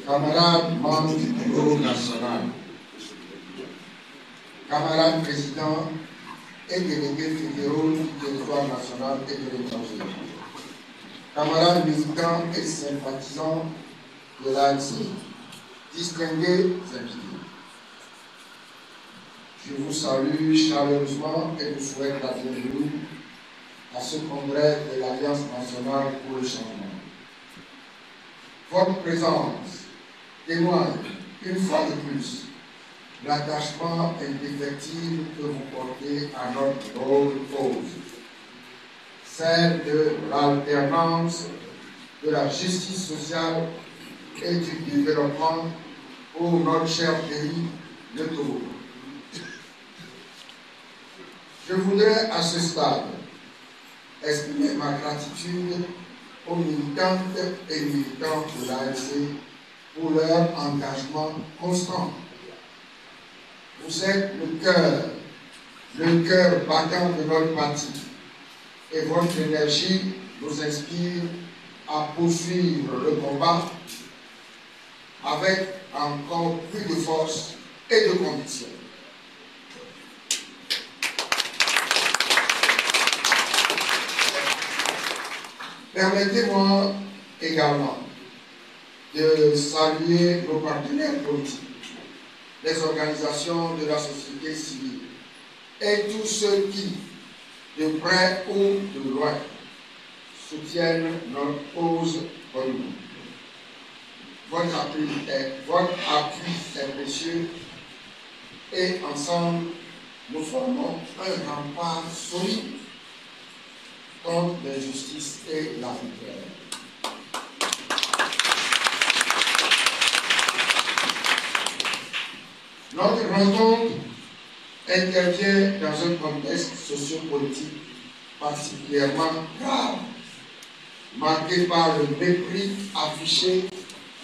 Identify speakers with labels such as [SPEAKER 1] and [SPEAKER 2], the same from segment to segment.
[SPEAKER 1] Camarades membres du bureau national, camarades présidents et délégués fédéraux du territoire national et de l'étranger, camarades militants et sympathisants de l'ANC, distingués invités. Je vous salue chaleureusement et vous souhaite la bienvenue à ce congrès de l'Alliance nationale pour le changement. Votre présence témoigne une fois de plus l'attachement indéfectible que vous portez à notre noble cause, celle de l'alternance, de la justice sociale et du développement pour notre cher pays, le Togo. Je voudrais à ce stade exprimer ma gratitude aux militantes et militants de l'ANC pour leur engagement constant. Vous êtes le cœur battant de notre parti, et votre énergie nous inspire à poursuivre le combat avec encore plus de force et de conviction. Permettez-moi également de saluer nos partenaires politiques, les organisations de la société civile et tous ceux qui, de près ou de loin, soutiennent notre cause commune. Votre appui est précieux et ensemble, nous formons un rempart solide contre l'injustice et la misère. Notre rencontre intervient dans un contexte sociopolitique particulièrement grave, marqué par le mépris affiché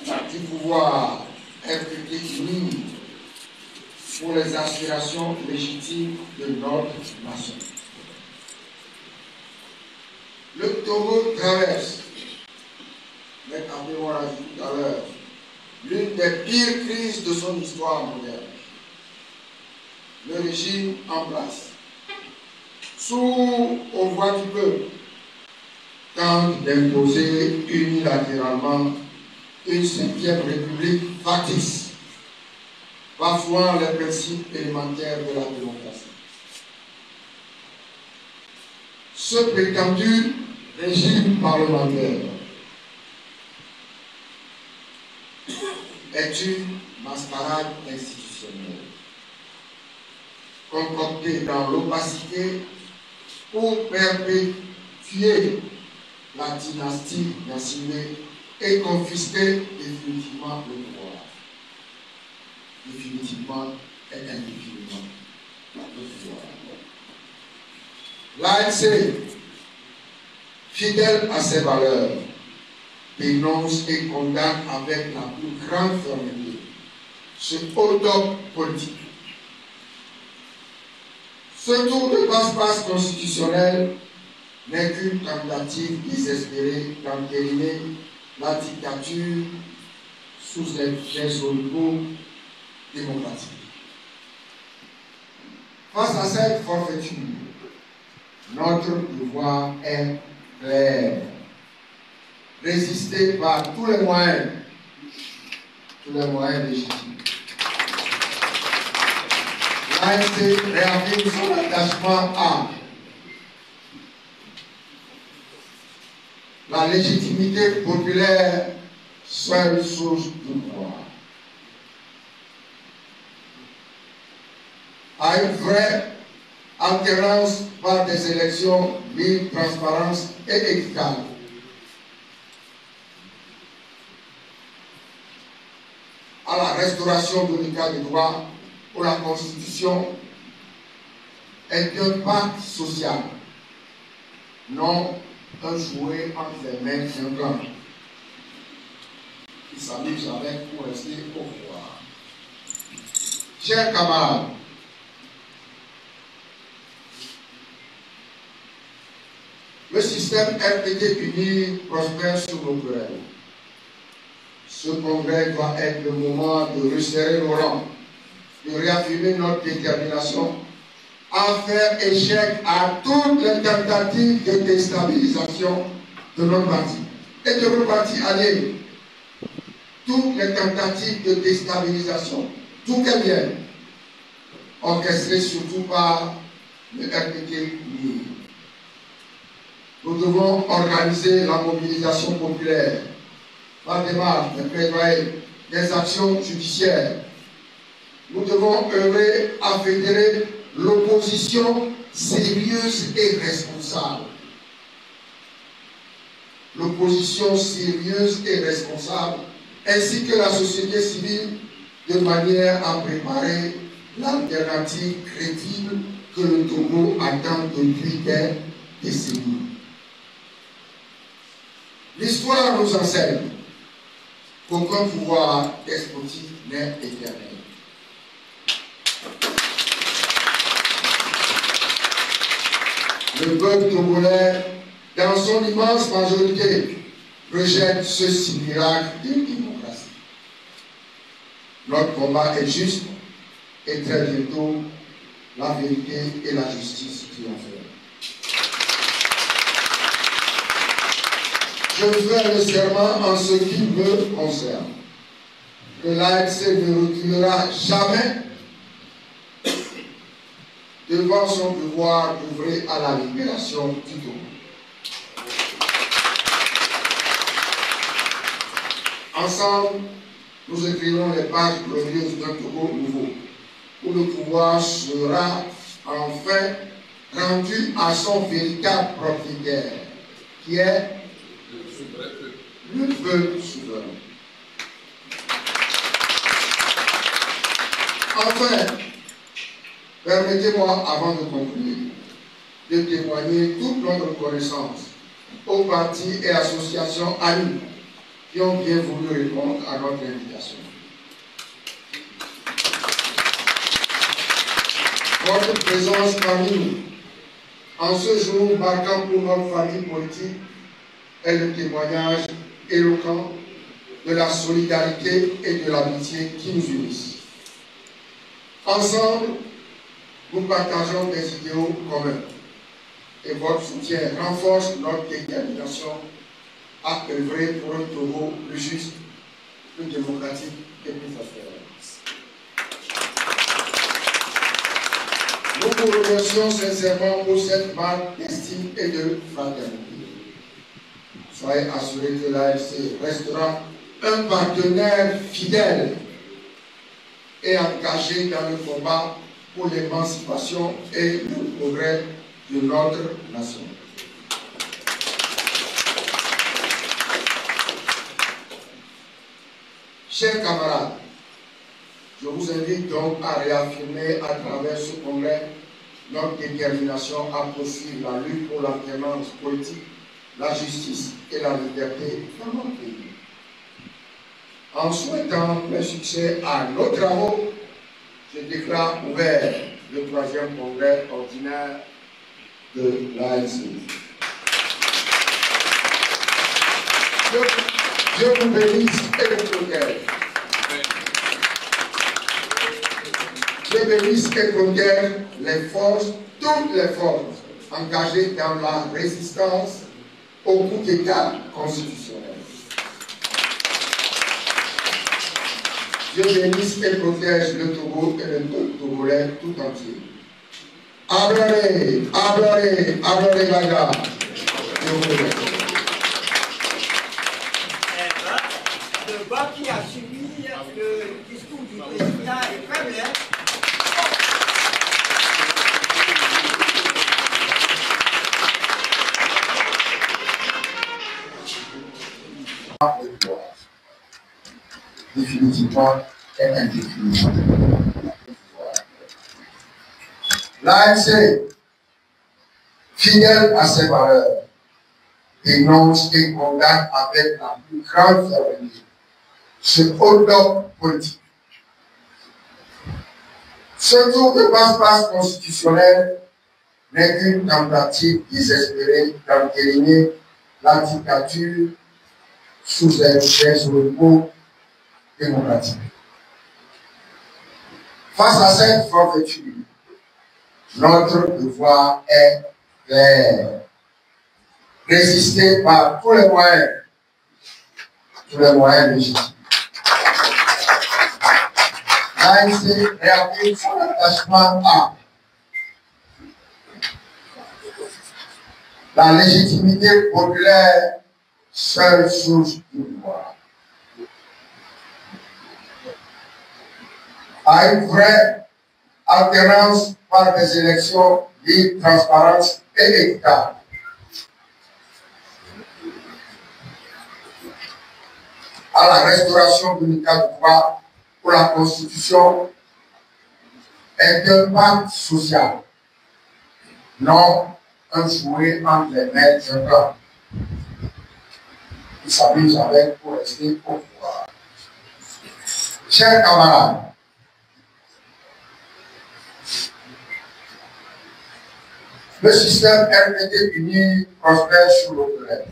[SPEAKER 1] du pouvoir uni pour les aspirations légitimes de notre nation. Le Togo traverse, mais on l'a dit tout à l'heure, l'une des pires crises de son histoire moderne. Le régime en place, sourd aux voix du peuple, tente d'imposer unilatéralement une 5e république factice, bafouant les principes élémentaires de la démocratie. Ce prétendu régime parlementaire est une mascarade institutionnelle, concoctée dans l'opacité pour perpétuer la dynastie nationale et confisquer définitivement le pouvoir. Définitivement et indéfiniment le pouvoir. L'ANC, fidèle à ses valeurs, dénonce et condamne avec la plus grande fermeté ce hold-up politique. Ce tour de passe-passe constitutionnel n'est qu'une tentative désespérée d'entériner la dictature sous les oligo démocratiques. Face à cette forfaiture, notre devoir est clair. Résister par tous les moyens légitimes. L'ANC réaffirme son attachement à la légitimité populaire, seule source du pouvoir, à une vraie alternance par des élections libres, transparentes et équitables, à la restauration de l'état de droit pour la Constitution est un pacte social, non un jouet entre les mains d'un blanc qui s'amuse avec pour rester au pouvoir. Chers camarades, le système RPT uni prospère sur nos querelles. Ce congrès doit être le moment de resserrer nos rangs, de réaffirmer notre détermination à faire échec à toutes les tentatives de déstabilisation de notre parti et de nos partis alliés. Toutes les tentatives de déstabilisation, tout est bien, orchestrées surtout par le RPT uni. Nous devons organiser la mobilisation populaire par des marches, des plaidoyers, des actions judiciaires. Nous devons œuvrer à fédérer l'opposition sérieuse et responsable. L'opposition sérieuse et responsable, ainsi que la société civile, de manière à préparer l'alternative crédible que le Togo attend depuis des décennies. L'histoire nous enseigne qu'aucun pouvoir despotique n'est éternel. Le peuple togolais, dans son immense majorité, rejette ce miracle de démocratie. Notre combat est juste et très bientôt, la vérité et la justice triompheront. Je ferai le serment en ce qui me concerne, que l'ANC ne reculera jamais devant son devoir d'œuvrer à la libération du Togo. Ensemble, nous écrirons les pages glorieuses d'un Togo nouveau, où le pouvoir sera enfin rendu à son véritable propriétaire, qui est le peuple souverain. Enfin, permettez-moi, avant de conclure, de témoigner toute notre reconnaissance aux partis et associations amis qui ont bien voulu répondre à notre invitation. Votre présence parmi nous, en ce jour marquant pour notre famille politique, est le témoignage éloquent de la solidarité et de l'amitié qui nous unissent. Ensemble, nous partageons des idéaux communs et votre soutien renforce notre détermination à œuvrer pour un Togo plus juste, plus démocratique et plus prospère. Nous vous remercions sincèrement pour cette marque d'estime et de fraternité. Soyez assurés que l'AFC restera un partenaire fidèle et engagé dans le combat pour l'émancipation et le progrès de notre nation. Chers camarades, je vous invite donc à réaffirmer à travers ce congrès notre détermination à poursuivre la lutte pour l'alternance politique, la justice et la liberté dans notre pays. En souhaitant le succès à nos travaux, je déclare ouvert le 3e congrès ordinaire de l'ANC. Dieu vous bénisse et vous protège. Dieu bénisse et protège les forces, toutes les forces engagées dans la résistance au coup d'État constitutionnel. Dieu bénisse et protège le Togo et le peuple togolais tout entier. Abraré, abraré, abraré Gaga. Dieu vous bénisse.
[SPEAKER 2] Le débat qui a suivi le discours du président est très bien.
[SPEAKER 1] Définitivement et indéfiniment. l'ANC, fidèle à ses valeurs, dénonce et condamne avec la plus grande fermeté ce hold-up politique. Ce tour de passe-passe constitutionnel n'est qu'une tentative désespérée d'entériner la dictature sous des repos démocratiques. Face à cette forfaiture, notre devoir est clair. Résister par tous les moyens légitimes. L'ANC réaffirme son attachement à la légitimité populaire, seule source du pouvoir, à une vraie alternance par des élections libres, transparentes et équitables, à la restauration de l'état de droit pour la Constitution est un pacte social, non un jouet entre les mains d'un clan qui s'amuse avec pour rester au pouvoir. Chers camarades, le système RPT uni prospère sur notre lèvre.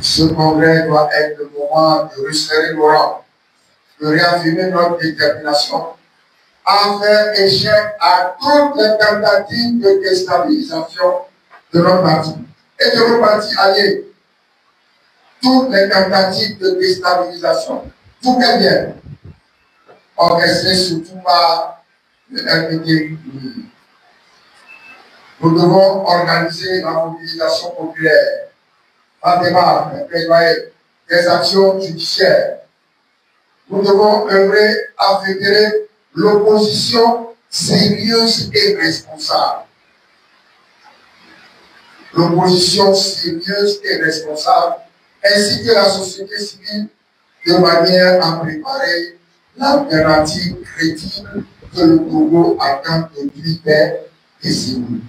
[SPEAKER 1] Ce congrès doit être le moment de resserrer nos rangs, de réaffirmer notre détermination à faire échec à toutes les tentatives de déstabilisation de notre parti et de nos partis alliés. Toutes les tentatives de déstabilisation, tout est bien, orchestrées surtout par le RPT. Nous devons organiser la mobilisation populaire, par des marques, des plaidoyers, des actions judiciaires. Nous devons œuvrer à fédérer l'opposition sérieuse et responsable. L'opposition sérieuse et responsable, ainsi que la société civile, de manière à préparer l'alternative crédible que le Togo attend depuis des décennies.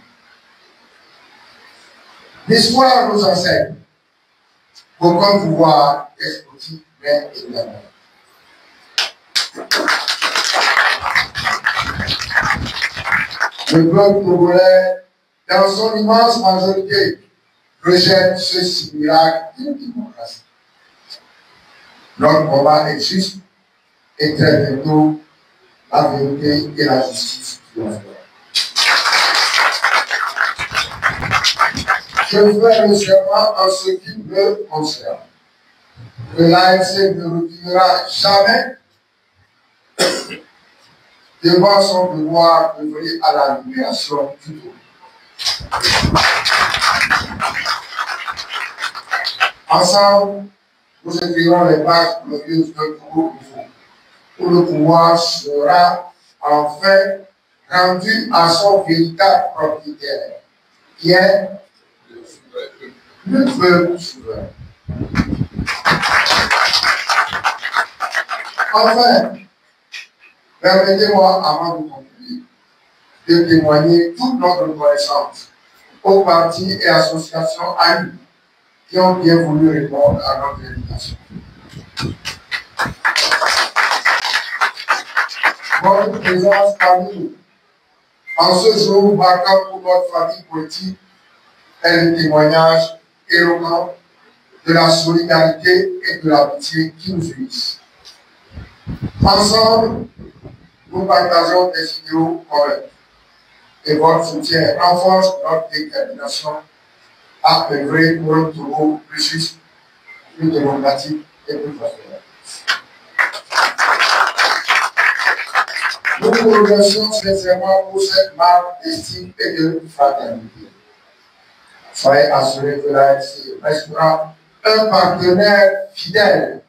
[SPEAKER 1] L'histoire nous enseigne qu'aucun pouvoir despotique n'est éternel. Le peuple togolais, dans son immense majorité, rejette ce simulacre de démocratie. Notre combat est juste et très bientôt la vérité et la justice triompheront. Je fais le serment en ce qui me concerne, que l'ANC ne reculera jamais devant son devoir de veiller à la libération du Togo. Ensemble, nous écrirons les bases glorieuses d'un Togo nouveau, où le pouvoir sera enfin rendu à son véritable propriétaire, qui est le peuple souverain. Enfin, permettez-moi, avant de conclure, de témoigner toute notre reconnaissance aux partis et associations amis qui ont bien voulu répondre à notre invitation. Votre présence parmi nous, en ce jour marquant pour notre famille politique, est le témoignage éloquent de la solidarité et de l'amitié qui nous unissent. Ensemble, nous partageons des idéaux communs et votre soutien renforce notre détermination à œuvrer pour un Togo plus juste, plus démocratique et plus prospère. Nous vous remercions sincèrement pour cette marque d'estime et de fraternité. Soyez assurés que l'ANC restera un partenaire fidèle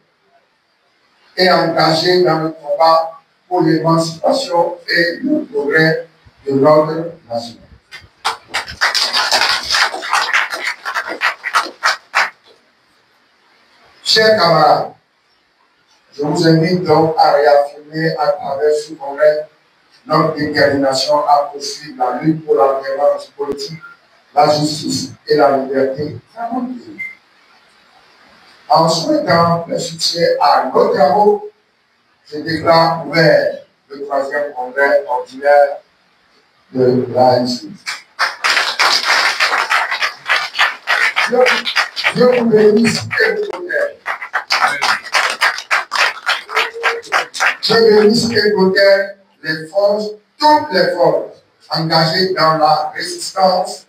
[SPEAKER 1] et engagé dans le combat pour l'émancipation et le progrès de l'ordre national. Chers camarades, je vous invite donc à réaffirmer à travers ce congrès notre détermination à poursuivre la lutte pour la violence politique, la justice et la liberté dans notre pays. En souhaitant le soutien à nos travaux, je déclare ouvert le 3e congrès ordinaire de l'ANC. Je vous bénisse et vous protège. Je bénisse et protège les forces, toutes les forces engagées dans la résistance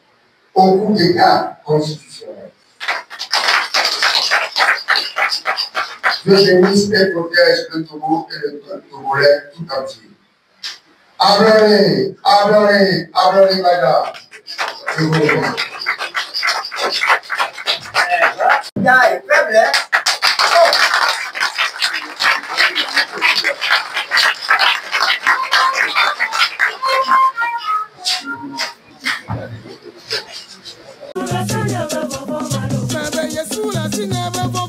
[SPEAKER 1] au coup d'État constitutionnel. Je bénisse et protège le Togo et le peuple togolais tout entier. Abraham, Abraham, Abraham, madame. Je vous remercie.
[SPEAKER 3] Yesu la singa bebo